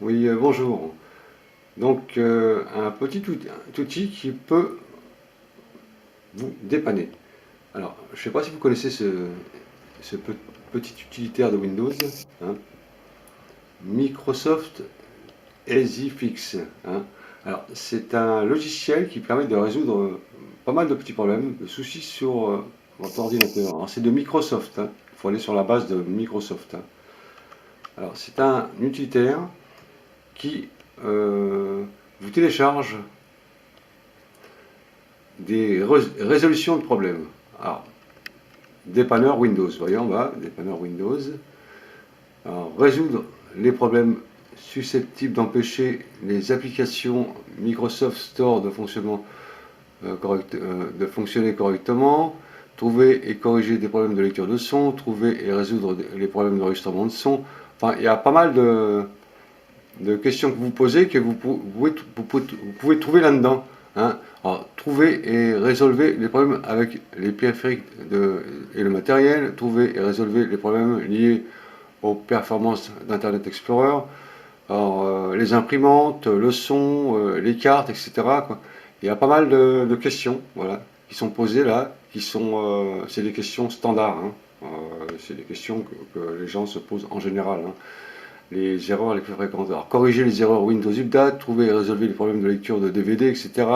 Oui, bonjour. Donc, un petit outil qui peut vous dépanner. Alors, je ne sais pas si vous connaissez ce petit utilitaire de Windows, hein, Microsoft EasyFix, hein. Alors, c'est un logiciel qui permet de résoudre pas mal de petits problèmes, de soucis sur votre ordinateur. Alors, c'est de Microsoft, hein. Il faut aller sur la base de Microsoft, hein. Alors, c'est un utilitaire qui vous télécharge des résolutions de problèmes. Alors, dépanneur Windows, voyons, là, dépanneur Windows. Alors, résoudre les problèmes susceptibles d'empêcher les applications Microsoft Store de fonctionner correctement, trouver et corriger des problèmes de lecture de son, trouver et résoudre les problèmes d'enregistrement de son. Enfin, il y a pas mal de questions que vous posez que vous pouvez trouver là-dedans, hein. Alors, trouvez et résolvez les problèmes avec les périphériques et le matériel, trouvez et résolvez les problèmes liés aux performances d'Internet Explorer, alors, les imprimantes, le son, les cartes, etc., quoi. Il y a pas mal de questions, voilà, qui sont posées là, c'est des questions standards, hein. C'est des questions que les gens se posent en général, hein. Les erreurs les plus fréquentes. Alors, corriger les erreurs Windows Update, trouver et résolver les problèmes de lecture de DVD, etc.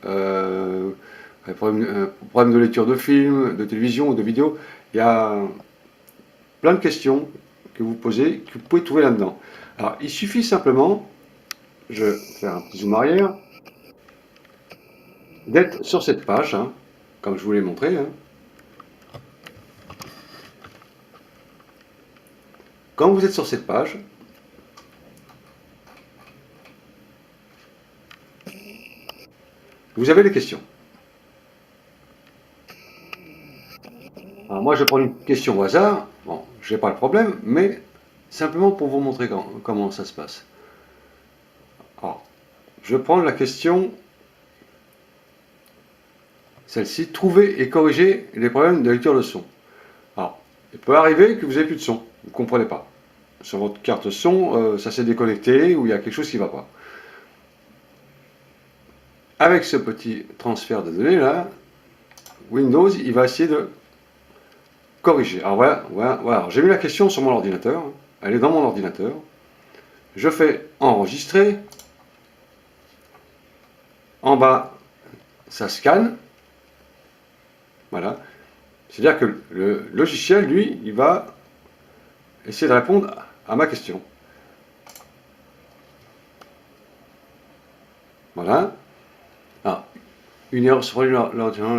Euh, problèmes de lecture de films, de télévision ou de vidéos. Il y a plein de questions que vous posez, que vous pouvez trouver là-dedans. Alors, il suffit simplement, je vais faire un petit zoom arrière, d'être sur cette page, hein, comme je vous l'ai montré, hein. Quand vous êtes sur cette page, vous avez les questions. Alors moi, je prends une question au hasard. Bon, je n'ai pas le problème, mais simplement pour vous montrer comment ça se passe. Alors, je prends la question, celle-ci, trouver et corriger les problèmes de lecture de son. Alors, il peut arriver que vous n'avez plus de son, vous ne comprenez pas. Sur votre carte son, ça s'est déconnecté ou il y a quelque chose qui ne va pas. Avec ce petit transfert de données là, Windows, il va essayer de corriger. Alors voilà. J'ai mis la question sur mon ordinateur, elle est dans mon ordinateur. Je fais enregistrer. En bas, ça scanne. Voilà. C'est-à-dire que le logiciel, lui, il va essayer de répondre à ma question. Voilà. Ah, une erreur sur l'ordinateur,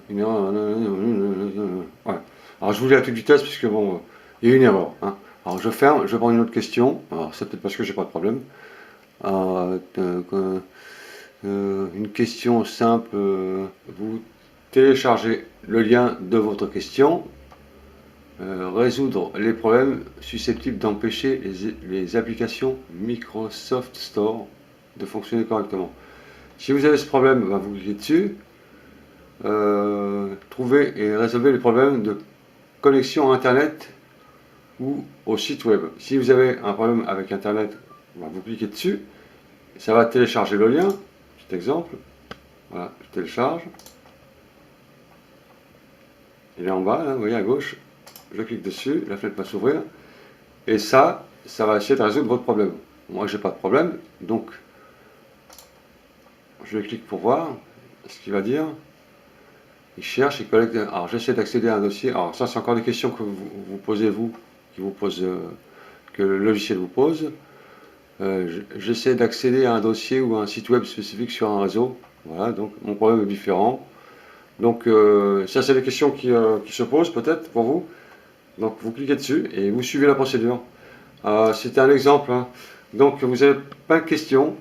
une erreur. Ouais. Alors je vous lis à toute vitesse puisque bon, il y a une erreur, hein. Alors je ferme, je prends une autre question. Alors c'est peut-être parce que j'ai pas de problème. Une question simple. Vous téléchargez le lien de votre question. Résoudre les problèmes susceptibles d'empêcher les applications Microsoft Store de fonctionner correctement. Si vous avez ce problème, ben, vous cliquez dessus. Trouvez et résolvez les problèmes de connexion à Internet ou au site web. Si vous avez un problème avec Internet, ben, vous cliquez dessus. Ça va télécharger le lien. Petit exemple. Voilà, je télécharge. Il est en bas, là, vous voyez à gauche. Je clique dessus, la fenêtre va s'ouvrir. Et ça va essayer de résoudre votre problème. Moi, j'ai pas de problème, donc je clique pour voir ce qu'il va dire. Il cherche, il collecte. Alors, j'essaie d'accéder à un dossier. Alors, ça, c'est encore des questions que vous posez, vous, que le logiciel vous pose. J'essaie d'accéder à un dossier ou à un site web spécifique sur un réseau. Voilà, donc mon problème est différent. Donc, ça, c'est des questions qui se posent peut-être pour vous. Donc, vous cliquez dessus et vous suivez la procédure. C'était un exemple, hein. Donc, vous avez plein de questions.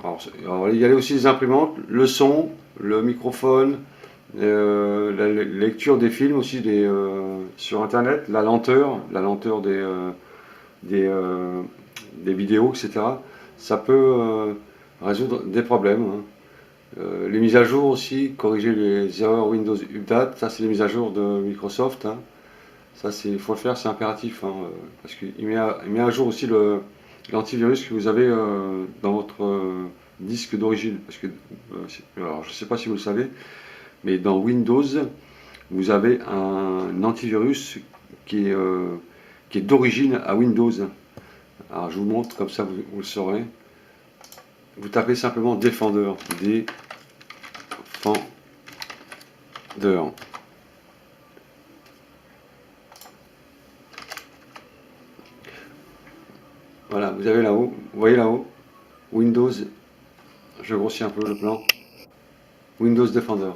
Alors, il y a aussi les imprimantes, le son, le microphone, la lecture des films aussi sur Internet, la lenteur des vidéos, etc. Ça peut résoudre des problèmes, hein. Les mises à jour aussi, corriger les erreurs Windows Update, ça c'est les mises à jour de Microsoft, hein. Ça il faut le faire, c'est impératif, hein, parce qu'il met à jour aussi l'antivirus que vous avez dans votre disque d'origine. Parce que, alors je ne sais pas si vous le savez, mais dans Windows, vous avez un antivirus qui est d'origine à Windows. Alors je vous montre, comme ça vous le saurez. Vous tapez simplement Defender, Defender. Voilà, vous avez là-haut, vous voyez là-haut, Windows, je grossis un peu le plan, Windows Defender.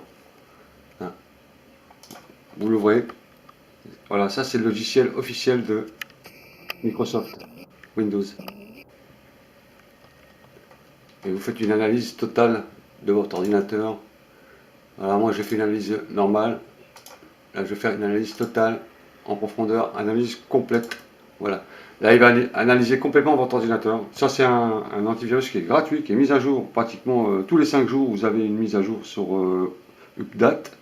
Hein. Vous l'ouvrez, voilà, ça c'est le logiciel officiel de Microsoft, Windows. Et vous faites une analyse totale de votre ordinateur. Alors moi j'ai fait une analyse normale, là je vais faire une analyse totale, en profondeur, analyse complète. Voilà. Là, il va analyser complètement votre ordinateur. Ça, c'est un antivirus qui est gratuit, qui est mis à jour pratiquement tous les 5 jours. Vous avez une mise à jour sur Update.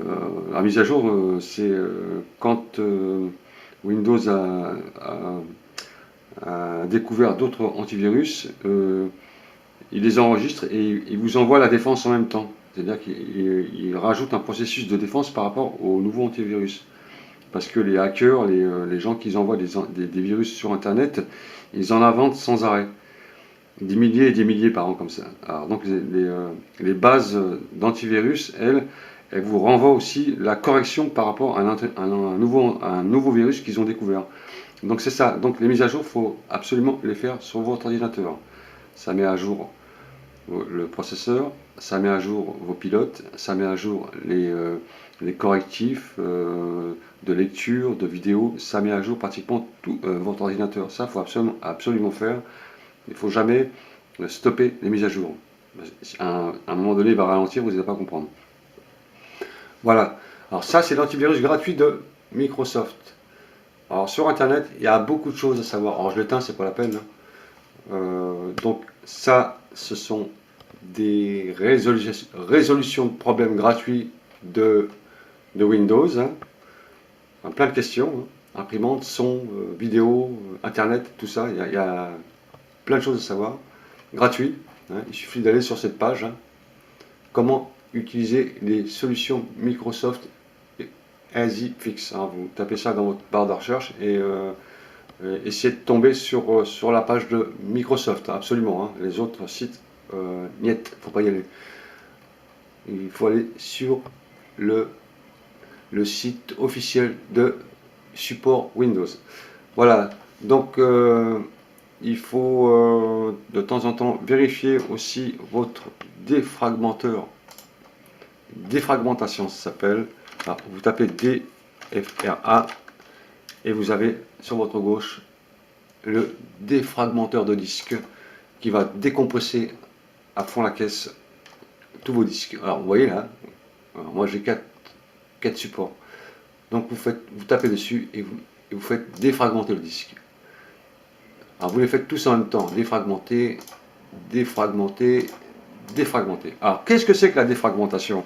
La mise à jour, c'est quand Windows a découvert d'autres antivirus, il les enregistre et il vous envoie la défense en même temps. C'est-à-dire qu'il rajoute un processus de défense par rapport au nouveau antivirus. Parce que les hackers, les gens qui envoient des virus sur Internet, ils en inventent sans arrêt. Des milliers et des milliers par an comme ça. Alors donc les bases d'antivirus, elles vous renvoient aussi la correction par rapport à un nouveau virus qu'ils ont découvert. Donc c'est ça. Donc les mises à jour, il faut absolument les faire sur votre ordinateur. Ça met à jour le processeur, ça met à jour vos pilotes, ça met à jour les correctifs de lecture, de vidéo, ça met à jour pratiquement tout votre ordinateur. Ça, il faut absolument faire. Il ne faut jamais stopper les mises à jour. À un moment donné, il va ralentir, vous n'allez pas comprendre. Voilà. Alors ça, c'est l'antivirus gratuit de Microsoft. Alors sur Internet, il y a beaucoup de choses à savoir. Alors je l'éteins, c'est pas la peine. Donc ça, ce sont des résolutions de problèmes gratuits de Windows. Hein. Plein de questions. Hein. Imprimante, son, vidéo, Internet, tout ça. Il y a plein de choses à savoir. Gratuit. Hein. Il suffit d'aller sur cette page. Hein. Comment utiliser les solutions Microsoft EasyFix. Hein. Vous tapez ça dans votre barre de recherche et essayez de tomber sur la page de Microsoft, absolument. Hein. Les autres sites, niet, faut pas y aller. Il faut aller sur le site officiel de support Windows. Voilà, donc il faut de temps en temps vérifier aussi votre défragmenteur. Défragmentation, ça s'appelle. Vous tapez DFRA et vous avez sur votre gauche le défragmenteur de disque qui va décompresser à fond la caisse tous vos disques. Alors vous voyez là, moi j'ai 4 supports. Donc vous tapez dessus et vous faites défragmenter le disque. Alors vous les faites tous en même temps, défragmenter, défragmenter, défragmenter. Alors qu'est-ce que c'est que la défragmentation?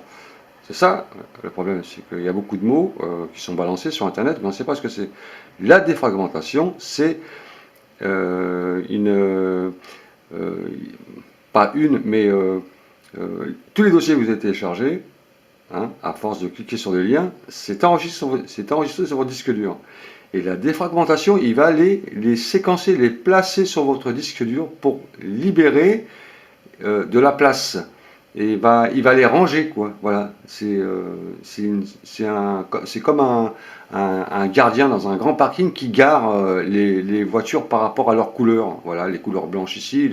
C'est ça, le problème, c'est qu'il y a beaucoup de mots qui sont balancés sur Internet, mais on ne sait pas ce que c'est. La défragmentation, c'est pas une, mais tous les dossiers que vous avez téléchargés, hein, à force de cliquer sur des liens, c'est enregistré sur votre disque dur. Et la défragmentation, il va les séquencer, les placer sur votre disque dur pour libérer de la place. Et il va les ranger, quoi. Voilà, c'est comme un gardien dans un grand parking qui gare les voitures par rapport à leur couleur. Voilà, les couleurs blanches ici,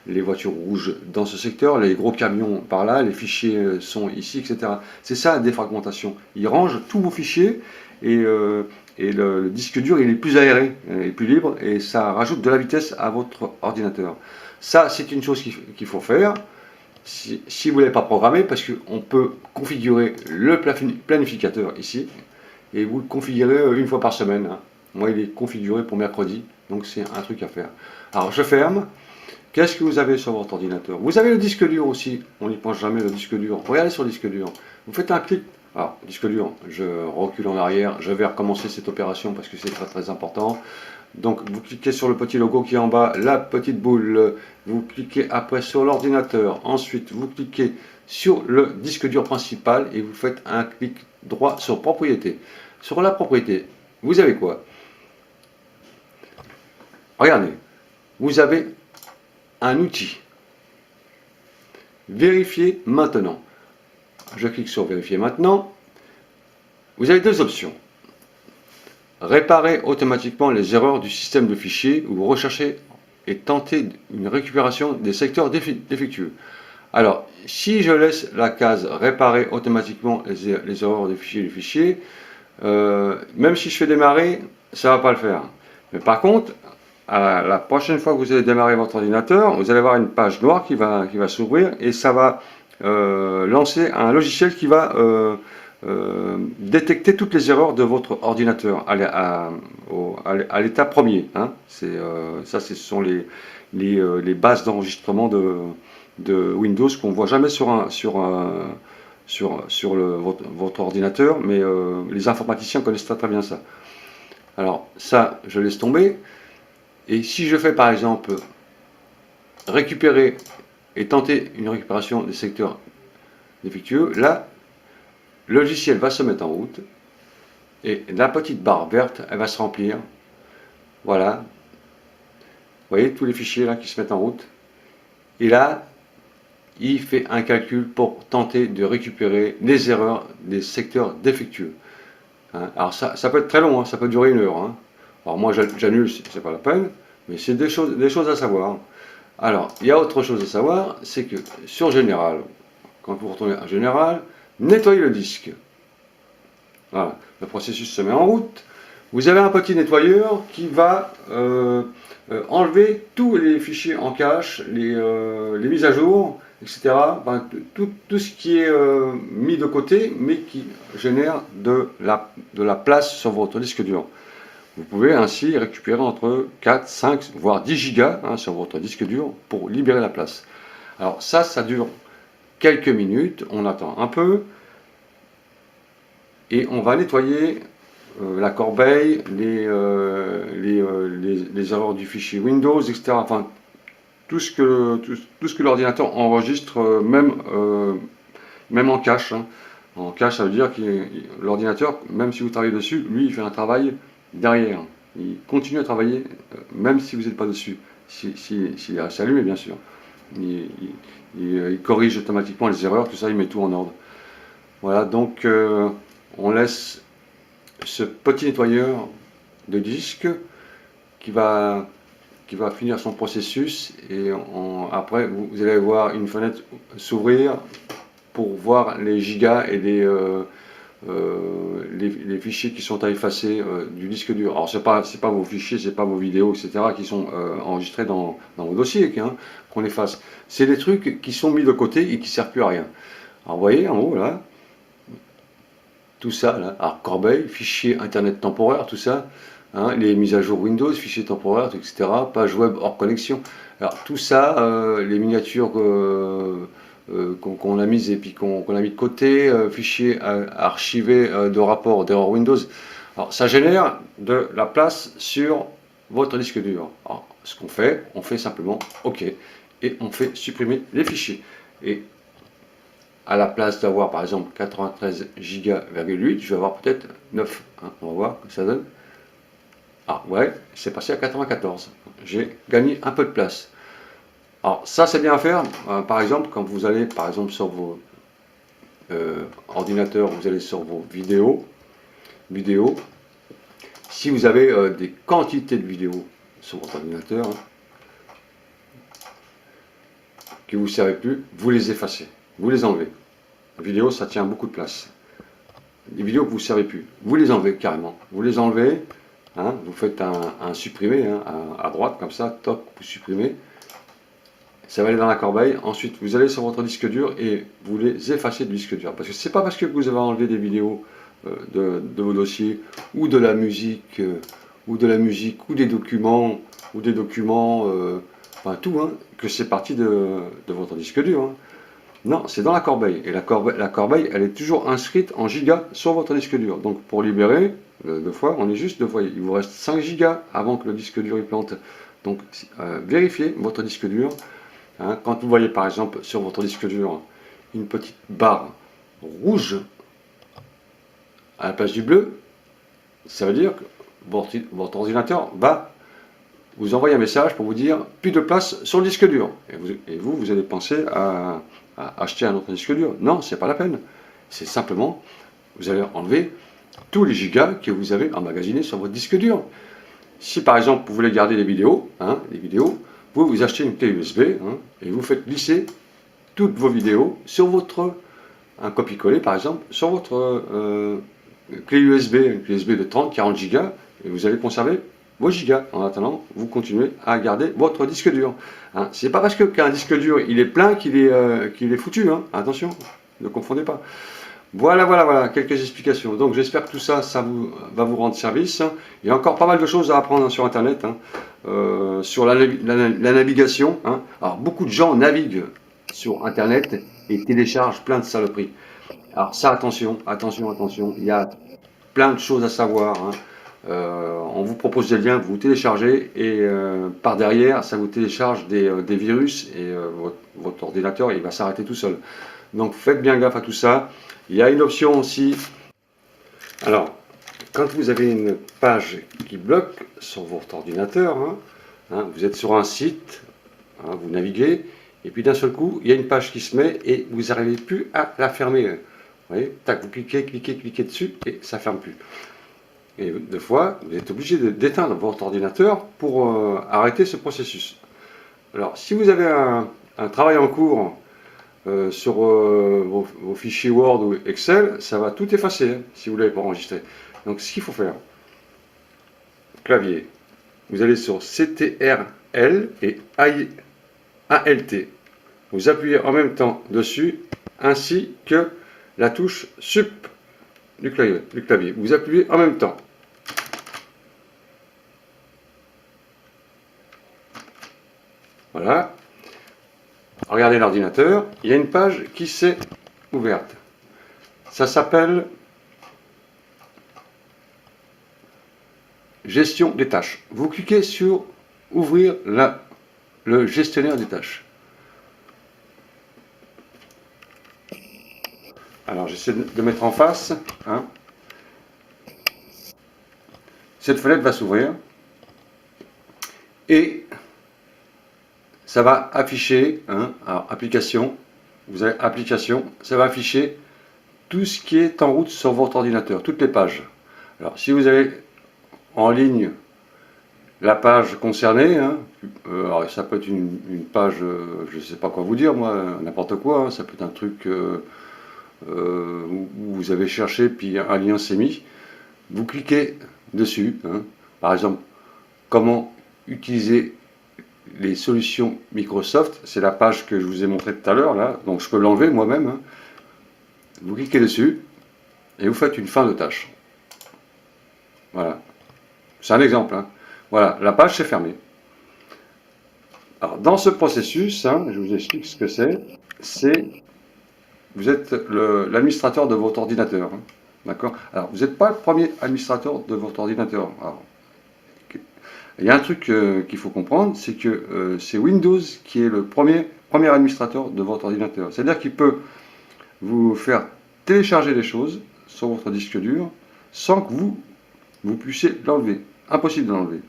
les voitures rouges dans ce secteur, les gros camions par là, les fichiers sont ici, etc. C'est ça la défragmentation. Il range tous vos fichiers et le disque dur il est plus aéré, il est plus libre et ça rajoute de la vitesse à votre ordinateur. Ça, c'est une chose qu'il faut faire. Si vous ne l'avez pas programmé, parce qu'on peut configurer le planificateur ici, et vous le configurez une fois par semaine. Hein. Moi, il est configuré pour mercredi, donc c'est un truc à faire. Alors, je ferme. Qu'est-ce que vous avez sur votre ordinateur? Vous avez le disque dur aussi. On n'y pense jamais, le disque dur. Regardez sur le disque dur. Vous faites un clic. Alors, disque dur, je recule en arrière, je vais recommencer cette opération parce que c'est très très important. Donc vous cliquez sur le petit logo qui est en bas, la petite boule, vous cliquez après sur l'ordinateur, ensuite vous cliquez sur le disque dur principal et vous faites un clic droit sur propriété. Sur la propriété, vous avez quoi? Regardez, vous avez un outil. Vérifier maintenant. Je clique sur vérifier maintenant. Vous avez deux options. Réparer automatiquement les erreurs du système de fichiers ou rechercher et tenter une récupération des secteurs défectueux. Alors, si je laisse la case réparer automatiquement les erreurs des fichiers, même si je fais démarrer, ça ne va pas le faire. Mais par contre, la prochaine fois que vous allez démarrer votre ordinateur, vous allez avoir une page noire qui va s'ouvrir et ça va lancer un logiciel qui va détecter toutes les erreurs de votre ordinateur à l'état premier. Hein. Ça, ce sont les bases d'enregistrement de Windows qu'on ne voit jamais sur votre ordinateur, mais les informaticiens connaissent très bien ça. Alors ça, je laisse tomber. Et si je fais par exemple récupérer et tenter une récupération des secteurs défectueux, là, le logiciel va se mettre en route et la petite barre verte, elle va se remplir. Voilà. Vous voyez tous les fichiers là qui se mettent en route. Et là, il fait un calcul pour tenter de récupérer les erreurs des secteurs défectueux. Hein. Alors ça peut être très long, hein, ça peut durer 1 heure. Hein. Alors moi j'annule, c'est pas la peine, mais c'est des choses à savoir. Alors, il y a autre chose à savoir, c'est que sur Général, quand vous retournez à Général, nettoyez le disque. Voilà, le processus se met en route. Vous avez un petit nettoyeur qui va enlever tous les fichiers en cache, les mises à jour, etc. Ben, tout ce qui est mis de côté, mais qui génère de la place sur votre disque dur. Vous pouvez ainsi récupérer entre 4, 5, voire 10 gigas hein, sur votre disque dur pour libérer la place. Alors ça dure quelques minutes, on attend un peu, et on va nettoyer la corbeille, les erreurs du fichier Windows, etc. Enfin, tout ce que l'ordinateur enregistre, même en cache. Hein. En cache, ça veut dire que l'ordinateur, même si vous travaillez dessus, lui, il fait un travail derrière. Il continue à travailler, même si vous n'êtes pas dessus. S'il reste allumé, bien sûr. Il corrige automatiquement les erreurs, tout ça, il met tout en ordre. Voilà, donc on laisse ce petit nettoyeur de disque qui va finir son processus et après vous allez voir une fenêtre s'ouvrir pour voir les gigas et les fichiers qui sont à effacer du disque dur. Alors c'est pas vos fichiers, c'est pas vos vidéos, etc. qui sont enregistrés dans vos dossiers qu'on efface. C'est des trucs qui sont mis de côté et qui servent plus à rien. Alors vous voyez en haut là, tout ça là, alors corbeille, fichier internet temporaire, tout ça, hein, les mises à jour Windows, fichiers temporaires, etc. Page web hors connexion. Alors tout ça, les miniatures qu'on a mises et puis qu'on a mis de côté, fichiers archivés de rapports d'erreur Windows. Alors ça génère de la place sur votre disque dur. Alors, ce qu'on fait, on fait simplement OK et on fait supprimer les fichiers. Et à la place d'avoir par exemple 93 Go,8, je vais avoir peut-être 9. Hein, on va voir ce que ça donne. Ah ouais, c'est passé à 94. J'ai gagné un peu de place. Alors ça c'est bien à faire, par exemple quand vous allez par exemple sur vos ordinateurs, vous allez sur vos vidéos. Si vous avez des quantités de vidéos sur votre ordinateur hein, que vous ne servez plus, vous les effacez, vous les enlevez. La vidéo ça tient beaucoup de place. Les vidéos que vous ne servez plus, vous les enlevez carrément. Vous les enlevez, hein, vous faites un supprimer hein, à droite comme ça, toc, vous supprimez. Ça va aller dans la corbeille. Ensuite, vous allez sur votre disque dur et vous les effacez du disque dur. Parce que c'est pas parce que vous avez enlevé des vidéos de vos dossiers ou de la musique ou des documents enfin tout, hein, que c'est parti de votre disque dur. Hein. Non, c'est dans la corbeille. Et la corbeille, elle est toujours inscrite en gigas sur votre disque dur. Donc pour libérer, deux fois, on est juste deux fois. Il vous reste 5 gigas avant que le disque dur il plante. Donc vérifiez votre disque dur. Hein. Quand vous voyez par exemple sur votre disque dur une petite barre rouge à la place du bleu, ça veut dire que votre ordinateur va vous envoyer un message pour vous dire plus de place sur le disque dur. Et vous allez penser à acheter un autre disque dur. Non, c'est pas la peine. C'est simplement, vous allez enlever tous les gigas que vous avez emmagasinés sur votre disque dur. Si par exemple vous voulez garder les vidéos, vous achetez une clé USB et vous faites glisser toutes vos vidéos sur un copier-coller par exemple, sur votre clé USB, une clé USB de 30-40 gigas, et vous allez conserver vos gigas. En attendant, vous continuez à garder votre disque dur. Hein. C'est pas parce qu'un disque dur il est plein qu'il est foutu. Hein. Attention, ne confondez pas. Voilà, quelques explications. Donc j'espère que tout ça, va vous rendre service. Il y a encore pas mal de choses à apprendre sur Internet, sur la navigation. Hein. Alors beaucoup de gens naviguent sur Internet et téléchargent plein de saloperies. Alors ça, attention, il y a plein de choses à savoir. Hein. On vous propose des liens, vous téléchargez et par derrière, ça vous télécharge des virus et votre ordinateur, il va s'arrêter tout seul. Donc faites bien gaffe à tout ça. Il y a une option aussi. Alors, quand vous avez une page qui bloque sur votre ordinateur, vous êtes sur un site, vous naviguez, et puis d'un seul coup, il y a une page qui se met et vous n'arrivez plus à la fermer. Vous voyez, tac, vous cliquez dessus et ça ne ferme plus. Et deux fois, vous êtes obligé d'éteindre votre ordinateur pour arrêter ce processus. Alors, si vous avez un travail en cours sur vos fichiers Word ou Excel, ça va tout effacer si vous ne l'avez pas enregistré. Donc, ce qu'il faut faire, clavier, vous allez sur CTRL et ALT. Vous appuyez en même temps dessus, ainsi que la touche Sup du clavier. Vous appuyez en même temps. Voilà. Regardez l'ordinateur, il y a une page qui s'est ouverte. Ça s'appelle Gestion des tâches. Vous cliquez sur Ouvrir le gestionnaire des tâches. Alors j'essaie de mettre en face. Cette fenêtre va s'ouvrir et ça va afficher, alors application, vous avez application, ça va afficher tout ce qui est en route sur votre ordinateur, toutes les pages. Alors si vous avez en ligne la page concernée, alors ça peut être une page, je ne sais pas quoi vous dire moi, n'importe quoi, ça peut être un truc où vous avez cherché puis un lien s'est mis, vous cliquez dessus, par exemple, comment utiliser les solutions Microsoft, c'est la page que je vous ai montré tout à l'heure, là, donc je peux l'enlever moi-même. Vous cliquez dessus et vous faites une fin de tâche. Voilà. C'est un exemple. Voilà, la page s'est fermée. Alors, dans ce processus, je vous explique ce que c'est. Vous êtes l'administrateur de votre ordinateur. D'accord ? Alors, vous n'êtes pas le premier administrateur de votre ordinateur. Alors, il y a un truc qu'il faut comprendre, c'est que c'est Windows qui est le premier administrateur de votre ordinateur. C'est-à-dire qu'il peut vous faire télécharger des choses sur votre disque dur sans que vous puissiez l'enlever. Impossible de l'enlever.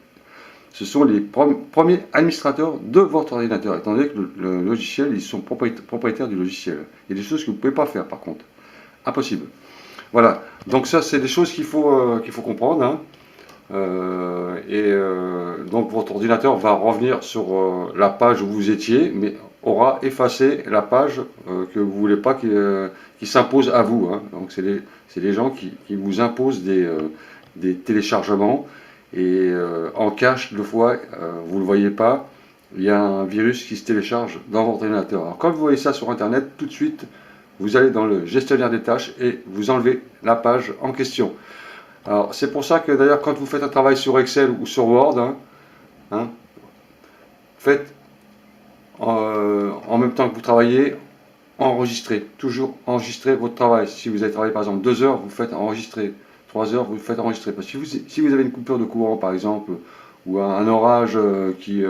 Ce sont les premiers administrateurs de votre ordinateur, étant donné que le logiciel, ils sont propriétaires du logiciel. Il y a des choses que vous ne pouvez pas faire par contre. Impossible. Voilà. Donc ça, c'est des choses qu'il faut comprendre. Donc votre ordinateur va revenir sur la page où vous étiez, mais aura effacé la page que vous ne voulez pas qui s'impose à vous. Donc c'est des gens qui vous imposent des téléchargements et en cache, deux fois, vous ne le voyez pas, il y a un virus qui se télécharge dans votre ordinateur. Alors quand vous voyez ça sur Internet, tout de suite, vous allez dans le gestionnaire des tâches et vous enlevez la page en question. Alors c'est pour ça que d'ailleurs quand vous faites un travail sur Excel ou sur Word, faites en même temps que vous travaillez, enregistrer, toujours enregistrer votre travail. Si vous avez travaillé par exemple 2 heures, vous faites enregistrer. 3 heures, vous faites enregistrer. Parce que si vous avez une coupure de courant par exemple, ou un orage qui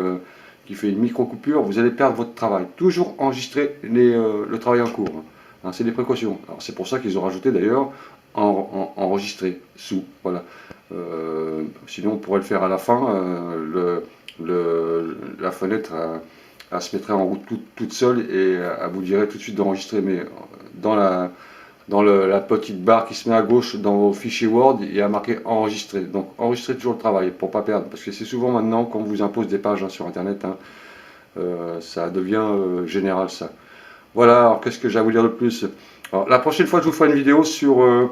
fait une micro-coupure, vous allez perdre votre travail. Toujours enregistrer le travail en cours. Hein, c'est des précautions. C'est pour ça qu'ils ont rajouté d'ailleurs enregistrer sous. Voilà. Sinon, on pourrait le faire à la fin. La fenêtre elle se mettrait en route toute seule et elle vous dirait tout de suite d'enregistrer. Mais dans la petite barre qui se met à gauche dans vos fichiers Word, il y a marqué enregistrer. Donc enregistrez toujours le travail pour ne pas perdre. Parce que c'est souvent maintenant, quand on vous impose des pages sur Internet, ça devient général ça. Voilà, alors qu'est-ce que j'ai à vous dire de plus? Alors, la prochaine fois, je vous ferai une vidéo sur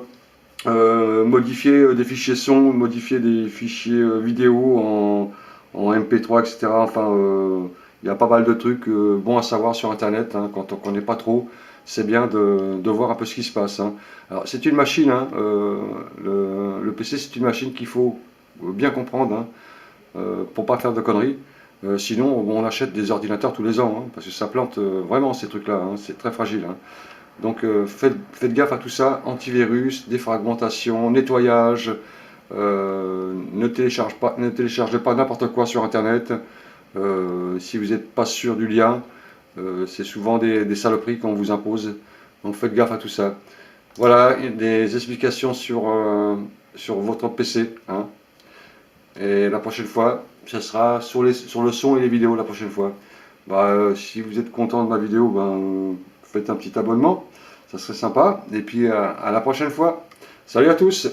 modifier des fichiers son, modifier des fichiers vidéo en MP3, etc. Enfin, il y a pas mal de trucs bons à savoir sur Internet, hein, quand on ne connaît pas trop. C'est bien de voir un peu ce qui se passe. Hein. Alors, c'est une machine, hein, le PC, c'est une machine qu'il faut bien comprendre, hein, pour pas faire de conneries. Sinon, on achète des ordinateurs tous les ans, hein, parce que ça plante vraiment ces trucs-là, hein, c'est très fragile. Hein. Donc faites gaffe à tout ça, antivirus, défragmentation, nettoyage, ne téléchargez pas n'importe quoi sur Internet. Si vous n'êtes pas sûr du lien, c'est souvent des saloperies qu'on vous impose. Donc faites gaffe à tout ça. Voilà, des explications sur votre PC. Hein. Et la prochaine fois, ça sera sur le son et les vidéos la prochaine fois. Si vous êtes content de ma vidéo, faites un petit abonnement, ça serait sympa. Et puis à la prochaine fois. Salut à tous!